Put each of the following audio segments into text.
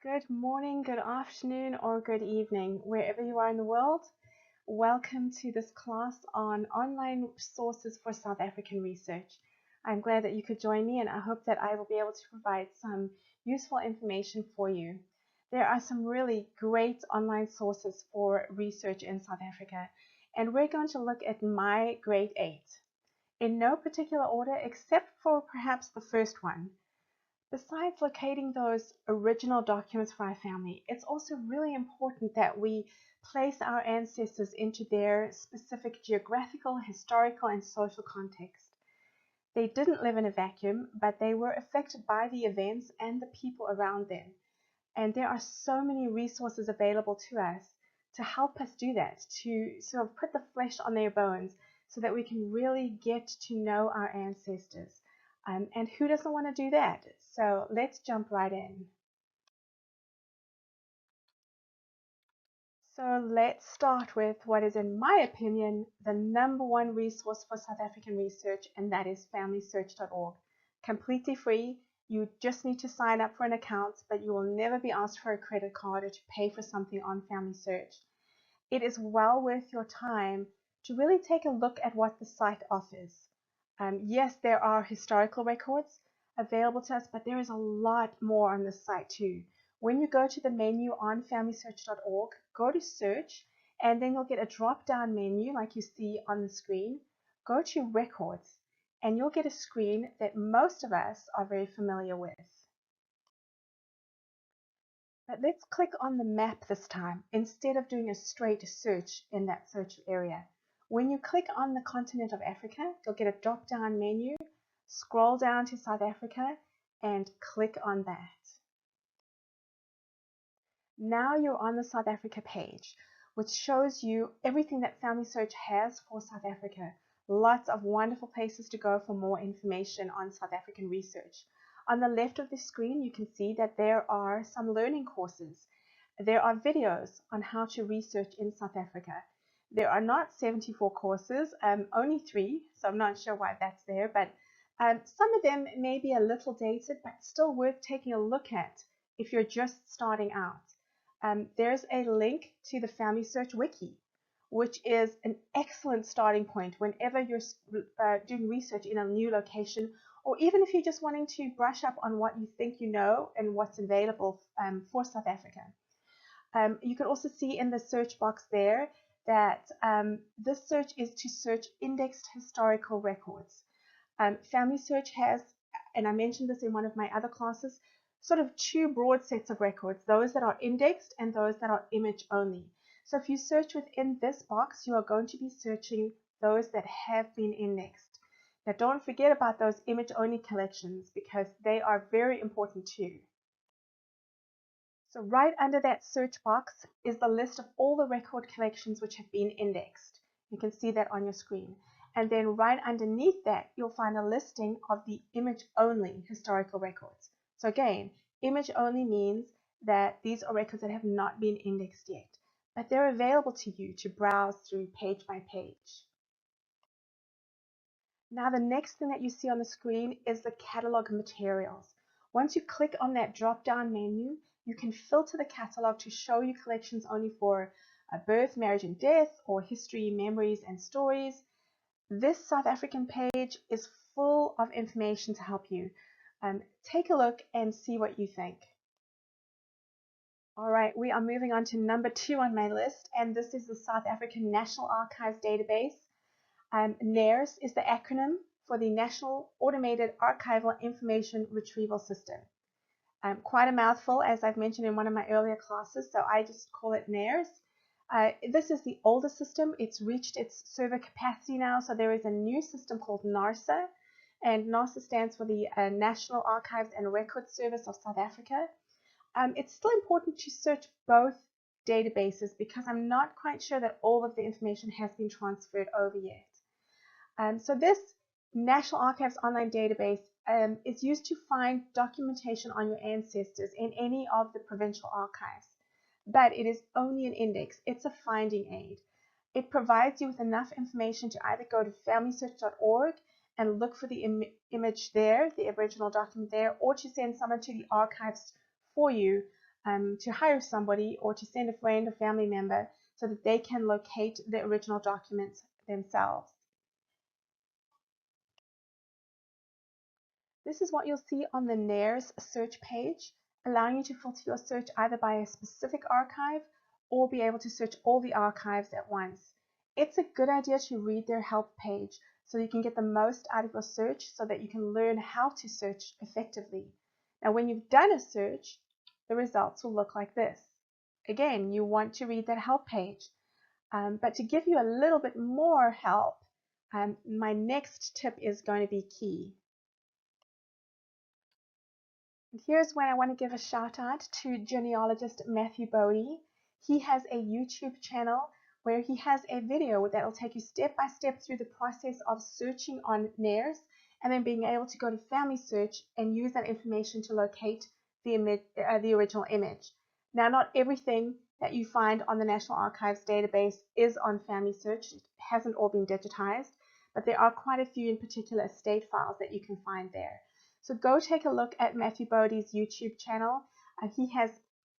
Good morning, good afternoon, or good evening, wherever you are in the world. Welcome to this class on online sources for South African research. I'm glad that you could join me, and I hope that I will be able to provide some useful information for you. There are some really great online sources for research in South Africa, and we're going to look at my grade 8 in no particular order except for perhaps the first one. Besides locating those original documents for our family, it's also really important that we place our ancestors into their specific geographical, historical, and social context. They didn't live in a vacuum, but they were affected by the events and the people around them. And there are so many resources available to us to help us do that, to sort of put the flesh on their bones so that we can really get to know our ancestors. And who doesn't want to do that? So let's jump right in. So let's start with what is, in my opinion, the #1 resource for South African research, and that is FamilySearch.org. Completely free. You just need to sign up for an account, but you will never be asked for a credit card or to pay for something on FamilySearch. It is well worth your time to really take a look at what the site offers. Yes, there are historical records available to us, but there is a lot more on this site too. When you go to the menu on FamilySearch.org, go to search, and then you'll get a drop-down menu like you see on the screen. Go to records, and you'll get a screen that most of us are very familiar with. But let's click on the map this time instead of doing a straight search in that search area. When you click on the continent of Africa, you'll get a drop-down menu. Scroll down to South Africa and click on that. Now you're on the South Africa page, which shows you everything that FamilySearch has for South Africa. Lots of wonderful places to go for more information on South African research. On the left of the screen, you can see that there are some learning courses. There are videos on how to research in South Africa. There are not 74 courses, only 3, so I'm not sure why that's there, but some of them may be a little dated, but still worth taking a look at if you're just starting out. There's a link to the FamilySearch Wiki, which is an excellent starting point whenever you're doing research in a new location, or even if you're just wanting to brush up on what you think you know and what's available for South Africa. You can also see in the search box there that this search is to search indexed historical records. FamilySearch has, and I mentioned this in one of my other classes, sort of 2 broad sets of records, those that are indexed and those that are image only. So if you search within this box, you are going to be searching those that have been indexed. Now don't forget about those image only collections because they are very important too. So right under that search box is the list of all the record collections which have been indexed. You can see that on your screen. And then right underneath that, you'll find a listing of the image-only historical records. So again, image-only means that these are records that have not been indexed yet, but they're available to you to browse through page by page. Now the next thing that you see on the screen is the catalog materials. Once you click on that drop-down menu, you can filter the catalog to show you collections only for birth, marriage and death, or history, memories and stories. This South African page is full of information to help you. Take a look and see what you think. All right, we are moving on to #2 on my list, and this is the South African National Archives database. NAIRS is the acronym for the National Automated Archival Information Retrieval System. Quite a mouthful, as I've mentioned in one of my earlier classes, so I just call it NAIRS. This is the older system. It's reached its server capacity now, so there is a new system called NARSA, and NARSA stands for the National Archives and Records Service of South Africa. It's still important to search both databases because I'm not quite sure that all of the information has been transferred over yet. So this National Archives online database is used to find documentation on your ancestors in any of the provincial archives, but it is only an index. It's a finding aid. It provides you with enough information to either go to FamilySearch.org and look for the image there, the original document there, or to send someone to the archives for you to hire somebody or to send a friend or family member so that they can locate the original documents themselves. This is what you'll see on the NAIRS search page, allowing you to filter your search either by a specific archive or be able to search all the archives at once. It's a good idea to read their help page so you can get the most out of your search so that you can learn how to search effectively. Now, when you've done a search, the results will look like this. Again, you want to read that help page. But to give you a little bit more help, my next tip is going to be key. And here's when I want to give a shout out to genealogist Matthew Bodie. He has a YouTube channel where he has a video that will take you step by step through the process of searching on NAIRS and then being able to go to FamilySearch and use that information to locate the original image. Now, not everything that you find on the National Archives database is on FamilySearch. It hasn't all been digitized, but there are quite a few in particular estate files that you can find there. So go take a look at Matthew Bodie's YouTube channel. He has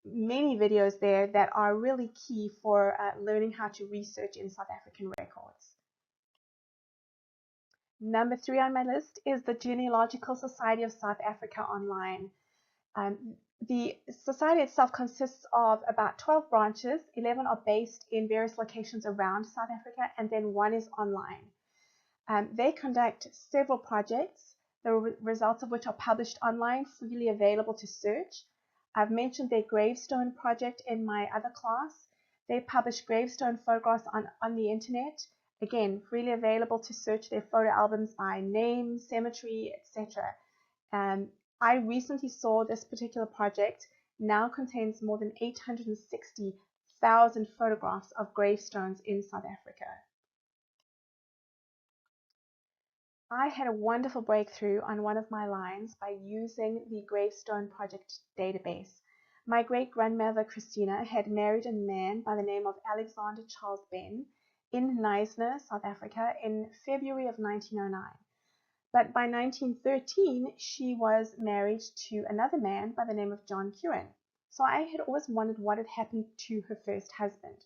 many videos there that are really key for learning how to research in South African records. Number 3 on my list is the Genealogical Society of South Africa online. The society itself consists of about 12 branches. 11 are based in various locations around South Africa, and then 1 is online. They conduct several projects, the results of which are published online, freely available to search. I've mentioned their gravestone project in my other class. They publish gravestone photographs on the internet, again, freely available to search their photo albums by name, cemetery, etc. I recently saw this particular project now contains more than 860,000 photographs of gravestones in South Africa. I had a wonderful breakthrough on one of my lines by using the Gravestone Project database. My great-grandmother Christina had married a man by the name of Alexander Charles Ben in Knysna, South Africa in February of 1909. But by 1913, she was married to another man by the name of John Curran. So I had always wondered what had happened to her first husband.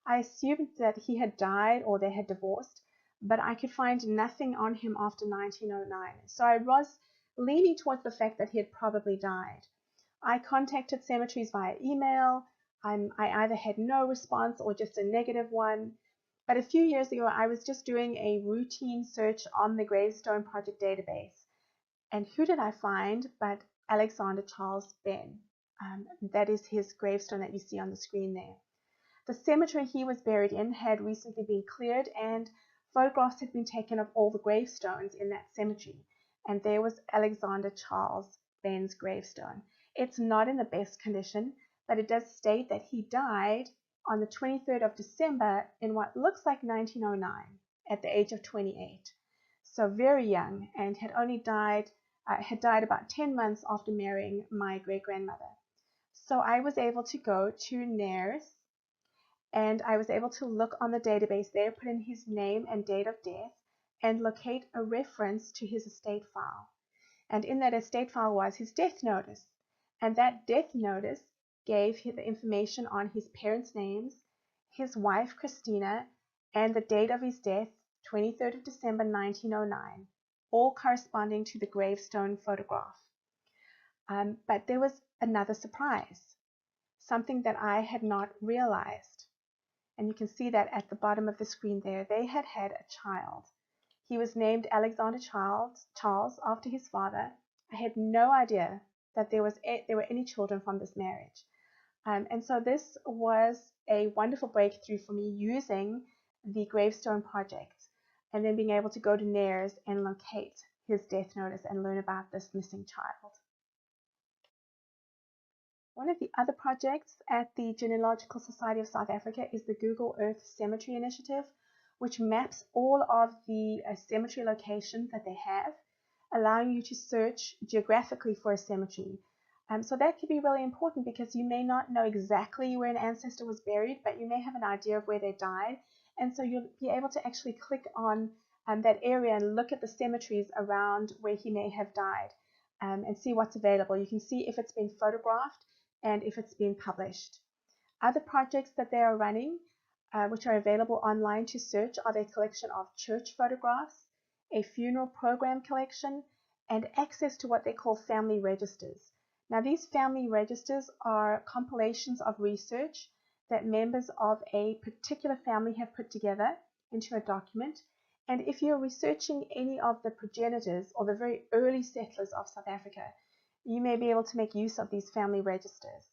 I assumed that he had died or they had divorced, but I could find nothing on him after 1909. So I was leaning towards the fact that he had probably died. I contacted cemeteries via email. I either had no response or just a negative one. But a few years ago, I was just doing a routine search on the Gravestone Project database. And who did I find but Alexander Charles Ben? That is his gravestone that you see on the screen there. The cemetery he was buried in had recently been cleared, and photographs had been taken of all the gravestones in that cemetery. And there was Alexander Charles Ben's gravestone. It's not in the best condition, but it does state that he died on the 23rd of December in what looks like 1909 at the age of 28. So very young, and had died about 10 months after marrying my great-grandmother. So I was able to go to NAIRS, and I was able to look on the database there, put in his name and date of death, and locate a reference to his estate file. And in that estate file was his death notice. And that death notice gave the information on his parents' names, his wife Christina, and the date of his death, 23rd of December 1909, all corresponding to the gravestone photograph. But there was another surprise, something that I had not realized. And you can see that at the bottom of the screen there. They had had a child. He was named Alexander Charles after his father. I had no idea that there were any children from this marriage. And so this was a wonderful breakthrough for me using the Gravestone Project and then being able to go to NAIRS and locate his death notice and learn about this missing child. One of the other projects at the Genealogical Society of South Africa is the Google Earth Cemetery Initiative, which maps all of the cemetery locations that they have, allowing you to search geographically for a cemetery. So that could be really important because you may not know exactly where an ancestor was buried, but you may have an idea of where they died. And so you'll be able to actually click on that area and look at the cemeteries around where he may have died and see what's available. You can see if it's been photographed. and if it's been published. Other projects that they are running, which are available online to search, are their collection of church photographs, a funeral program collection, and access to what they call family registers. Now, these family registers are compilations of research that members of a particular family have put together into a document. And if you're researching any of the progenitors or the very early settlers of South Africa, you may be able to make use of these family registers.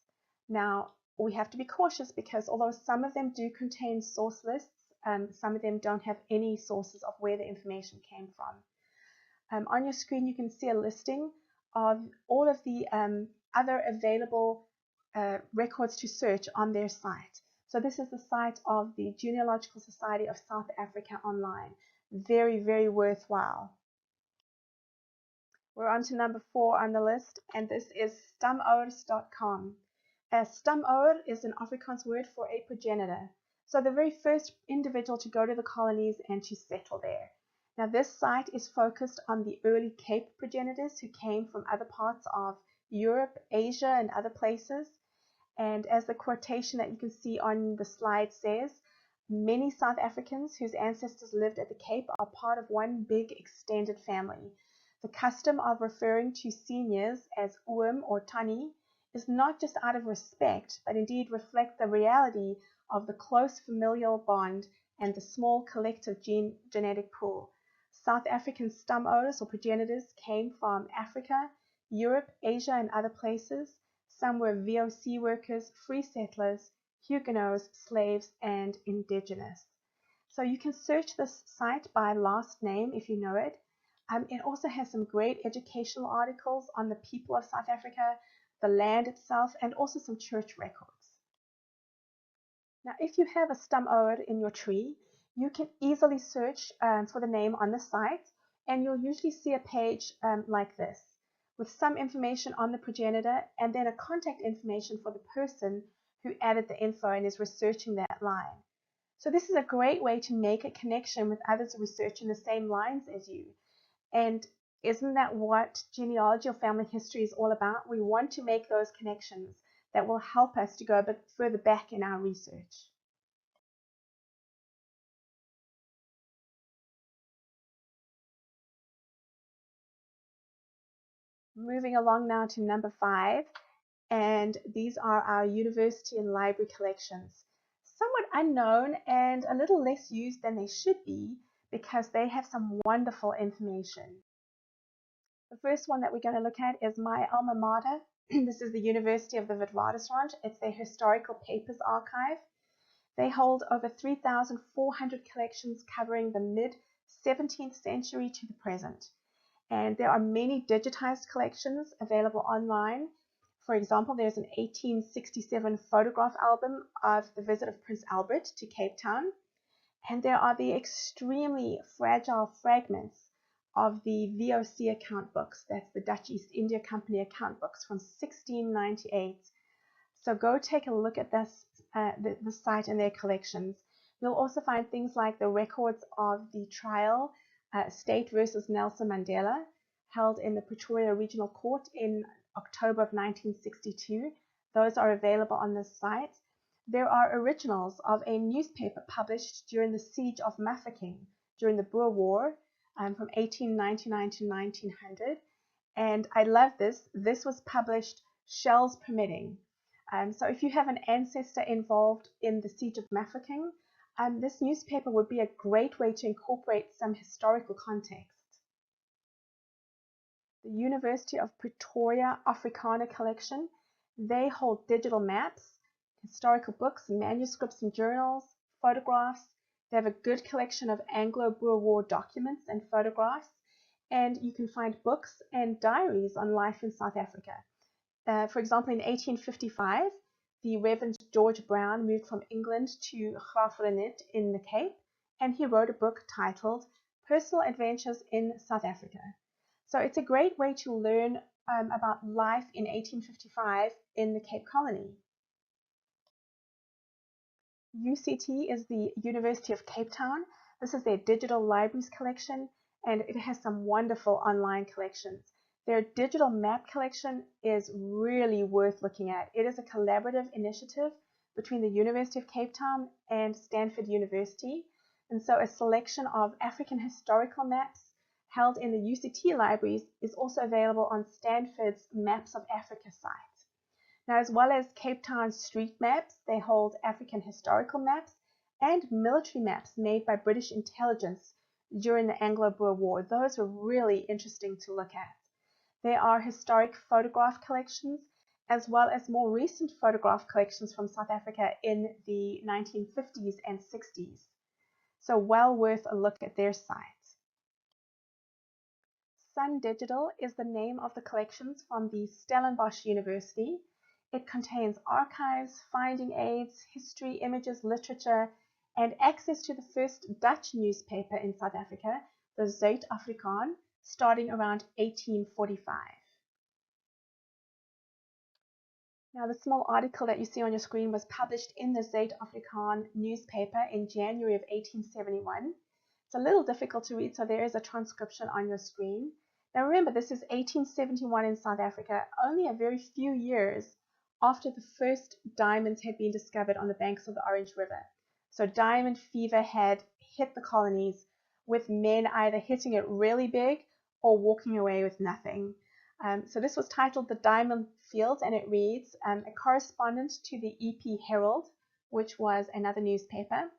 Now, we have to be cautious because although some of them do contain source lists, some of them don't have any sources of where the information came from. On your screen, you can see a listing of all of the other available records to search on their site. So this is the site of the Genealogical Society of South Africa online. Very, very worthwhile. We're on to number 4 on the list, and this is stamouers.com. Stamouer is an Afrikaans word for a progenitor. So the very first individual to go to the colonies and to settle there. Now this site is focused on the early Cape progenitors who came from other parts of Europe, Asia, and other places. And as the quotation that you can see on the slide says, many South Africans whose ancestors lived at the Cape are part of one big extended family. The custom of referring to seniors as oom or tannie is not just out of respect, but indeed reflect the reality of the close familial bond and the small collective genetic pool. South African stamouers or progenitors came from Africa, Europe, Asia, and other places. Some were VOC workers, free settlers, Huguenots, slaves, and indigenous. So you can search this site by last name if you know it. It also has some great educational articles on the people of South Africa, the land itself, and also some church records. Now, if you have a stamouer in your tree, you can easily search for the name on the site, and you'll usually see a page like this, with some information on the progenitor and then a contact information for the person who added the info and is researching that line. So this is a great way to make a connection with others researching the same lines as you. And isn't that what genealogy or family history is all about? We want to make those connections that will help us to go a bit further back in our research. Moving along now to number 5, and these are our university and library collections. Somewhat unknown and a little less used than they should be because they have some wonderful information. The first one that we're going to look at is my alma mater. This is the University of the Witwatersrand. It's their historical papers archive. They hold over 3,400 collections covering the mid-17th century to the present. And there are many digitized collections available online. For example, there's an 1867 photograph album of the visit of Prince Albert to Cape Town. And there are the extremely fragile fragments of the VOC account books. That's the Dutch East India Company account books from 1698. So go take a look at this, the site and their collections. You'll also find things like the records of the trial, State versus Nelson Mandela, held in the Pretoria Regional Court in October of 1962. Those are available on this site. There are originals of a newspaper published during the siege of Mafeking during the Boer War from 1899 to 1900. And I love this. This was published shells permitting. So if you have an ancestor involved in the siege of Mafeking, this newspaper would be a great way to incorporate some historical context. The University of Pretoria Afrikaner Collection, they hold digital maps, historical books, manuscripts and journals, photographs. They have a good collection of Anglo-Boer War documents and photographs, and you can find books and diaries on life in South Africa. For example, in 1855, the Reverend George Brown moved from England to Graaff-Reinet in the Cape, and he wrote a book titled Personal Adventures in South Africa. So it's a great way to learn about life in 1855 in the Cape Colony. UCT is the University of Cape Town. This is their digital libraries collection, and it has some wonderful online collections. Their digital map collection is really worth looking at. It is a collaborative initiative between the University of Cape Town and Stanford University. And so a selection of African historical maps held in the UCT libraries is also available on Stanford's Maps of Africa site. Now, as well as Cape Town's street maps, they hold African historical maps and military maps made by British intelligence during the Anglo-Boer War. Those were really interesting to look at. There are historic photograph collections, as well as more recent photograph collections from South Africa in the 1950s and 60s. So well worth a look at their site. Sun Digital is the name of the collections from the Stellenbosch University. It contains archives, finding aids, history, images, literature, and access to the first Dutch newspaper in South Africa, the Zuid-Afrikaan, starting around 1845. Now, the small article that you see on your screen was published in the Zuid-Afrikaan newspaper in January of 1871. It's a little difficult to read, so there is a transcription on your screen. Now remember, this is 1871 in South Africa, only a very few years after the first diamonds had been discovered on the banks of the Orange River. So diamond fever had hit the colonies, with men either hitting it really big or walking away with nothing. So this was titled The Diamond Fields, and it reads, a correspondent to the EP Herald, which was another newspaper,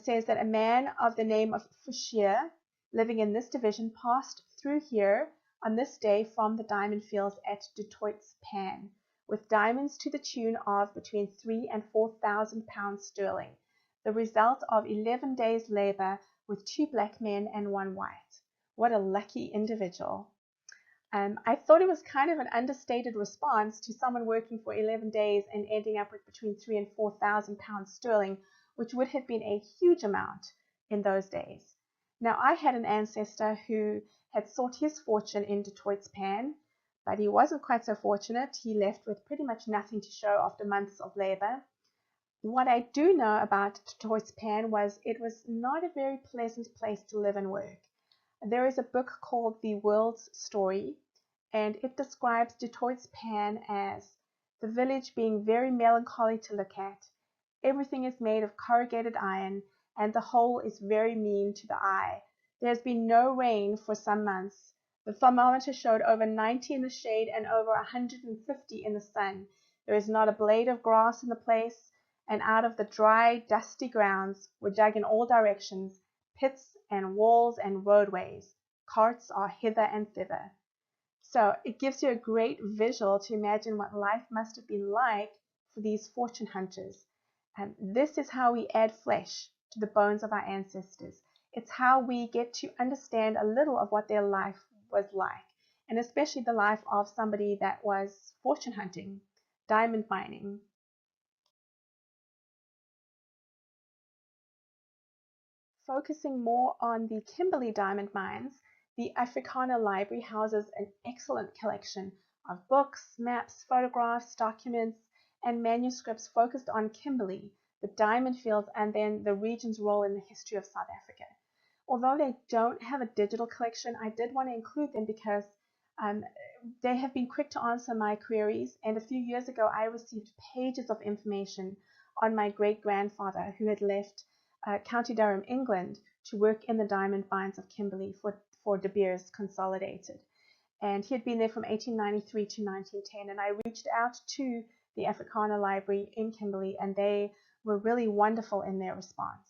says that a man of the name of Fouchier, living in this division, passed through here on this day from the diamond fields at Du Toit's Pan, with diamonds to the tune of between 3,000 and 4,000 pounds sterling, the result of 11 days' labor with 2 black men and 1 white. What a lucky individual. I thought it was kind of an understated response to someone working for 11 days and ending up with between 3,000 and 4,000 pounds sterling, which would have been a huge amount in those days. Now, I had an ancestor who had sought his fortune in Du Toit's Pan, but he wasn't quite so fortunate. He left with pretty much nothing to show after months of labor. What I do know about Du Toit's Pan was it was not a very pleasant place to live and work. There is a book called The World's Story, and it describes Du Toit's Pan as the village being very melancholy to look at. Everything is made of corrugated iron, and the whole is very mean to the eye. There has been no rain for some months. The thermometer showed over 90 in the shade and over 150 in the sun. There is not a blade of grass in the place, and out of the dry, dusty grounds were dug in all directions pits and walls and roadways. Carts are hither and thither. So it gives you a great visual to imagine what life must have been like for these fortune hunters. And this is how we add flesh to the bones of our ancestors. It's how we get to understand a little of what their life was like, and especially the life of somebody that was fortune hunting, diamond mining. Focusing more on the Kimberley diamond mines, the Afrikaner Library houses an excellent collection of books, maps, photographs, documents, and manuscripts focused on Kimberley, the diamond fields, and then the region's role in the history of South Africa. Although they don't have a digital collection, I did want to include them because they have been quick to answer my queries, and a few years ago I received pages of information on my great-grandfather who had left County Durham, England, to work in the diamond mines of Kimberley for De Beers Consolidated. And he had been there from 1893 to 1910, and I reached out to the Afrikaner Library in Kimberley, and they were really wonderful in their response.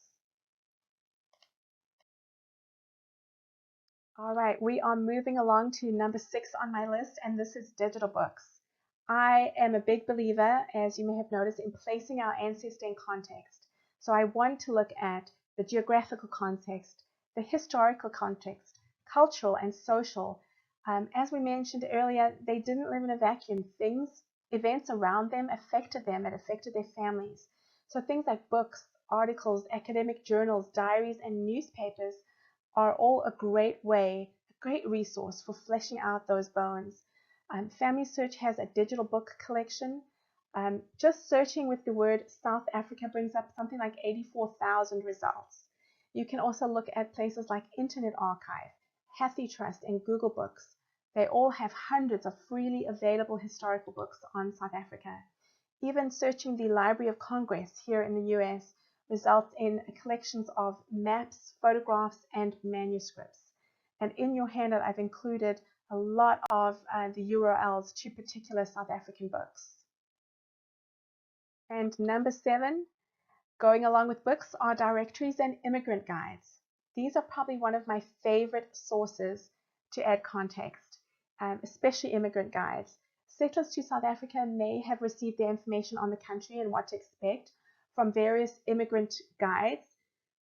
All right, we are moving along to number 6 on my list, and this is digital books. I am a big believer, as you may have noticed, in placing our ancestor in context. So I want to look at the geographical context, the historical context, cultural and social. As we mentioned earlier, they didn't live in a vacuum. Events around them, it affected their families. So things like books, articles, academic journals, diaries, and newspapers are all a great resource for fleshing out those bones. FamilySearch has a digital book collection. Just searching with the word South Africa brings up something like 84,000 results. You can also look at places like Internet Archive, HathiTrust, and Google Books. They all have hundreds of freely available historical books on South Africa. Even searching the Library of Congress here in the US results in collections of maps, photographs, and manuscripts. And in your handout, I've included a lot of the URLs to particular South African books. And number 7, going along with books, are directories and immigrant guides. These are probably one of my favorite sources to add context, especially immigrant guides. Settlers to South Africa may have received their information on the country and what to expect from various immigrant guides.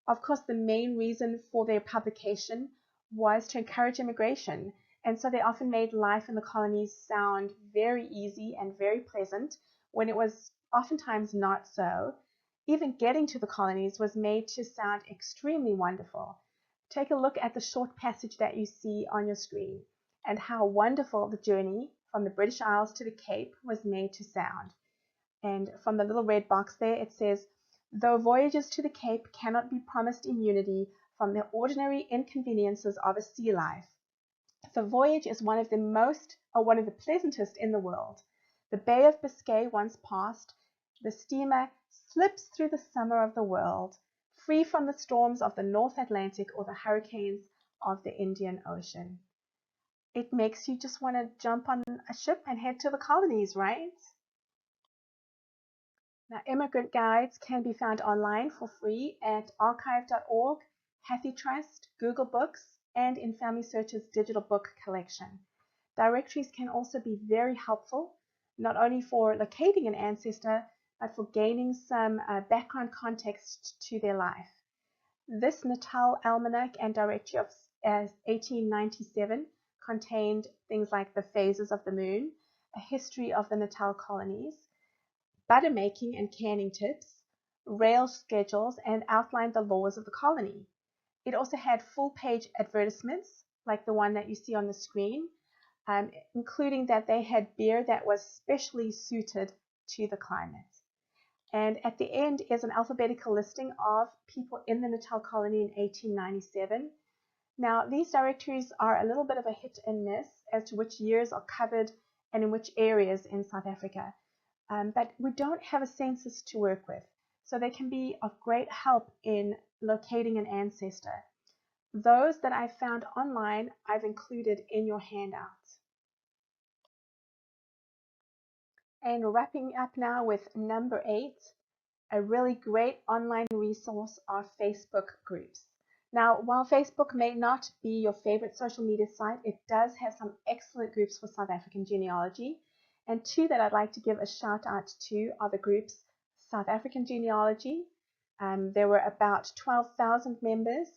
Of course, the main reason for their publication was to encourage immigration, and so they often made life in the colonies sound very easy and very pleasant when it was oftentimes not so. Even getting to the colonies was made to sound extremely wonderful. Take a look at the short passage that you see on your screen and how wonderful the journey from the British Isles to the Cape was made to sound. And from the little red box there, it says, though voyages to the Cape cannot be promised immunity from the ordinary inconveniences of a sea life, the voyage is one of the pleasantest in the world. The Bay of Biscay once passed, the steamer slips through the summer of the world, free from the storms of the North Atlantic or the hurricanes of the Indian Ocean. It makes you just want to jump on a ship and head to the colonies, right? Now, immigrant guides can be found online for free at archive.org, HathiTrust, Google Books, and in FamilySearch's digital book collection. Directories can also be very helpful, not only for locating an ancestor, but for gaining some background context to their life. This Natal Almanac and Directory of 1897 contained things like the phases of the moon, a history of the Natal colonies, butter making and canning tips, rail schedules, and outlined the laws of the colony. It also had full-page advertisements, like the one that you see on the screen, including that they had beer that was specially suited to the climate. And at the end is an alphabetical listing of people in the Natal colony in 1897. Now, these directories are a little bit of a hit and miss as to which years are covered and in which areas in South Africa. But we don't have a census to work with, so they can be of great help in locating an ancestor. Those that I've found online, I've included in your handouts. And wrapping up now with number 8, a really great online resource are Facebook groups. Now, while Facebook may not be your favorite social media site, it does have some excellent groups for South African genealogy. And 2 that I'd like to give a shout out to are the groups South African Genealogy. There were about 12,000 members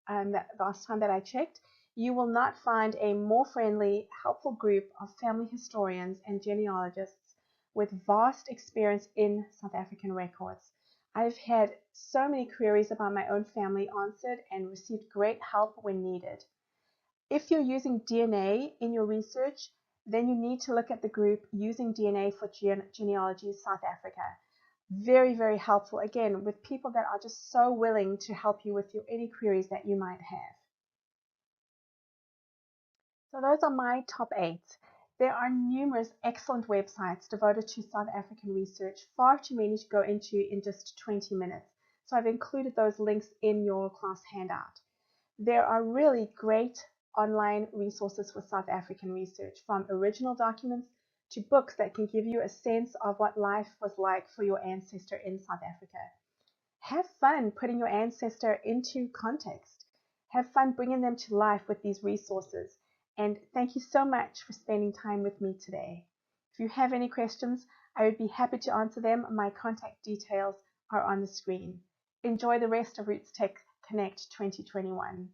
the last time that I checked. You will not find a more friendly, helpful group of family historians and genealogists with vast experience in South African records. I've had so many queries about my own family answered and received great help when needed. If you're using DNA in your research, then you need to look at the group Using DNA for Genealogy South Africa. Very, very helpful, again, with people that are just so willing to help you with any queries that you might have. So those are my top 8. There are numerous excellent websites devoted to South African research, far too many to go into in just 20 minutes. So I've included those links in your class handout. There are really great online resources for South African research, from original documents to books that can give you a sense of what life was like for your ancestor in South Africa. Have fun putting your ancestor into context. Have fun bringing them to life with these resources. And thank you so much for spending time with me today. If you have any questions, I would be happy to answer them. My contact details are on the screen. Enjoy the rest of RootsTech Connect 2021.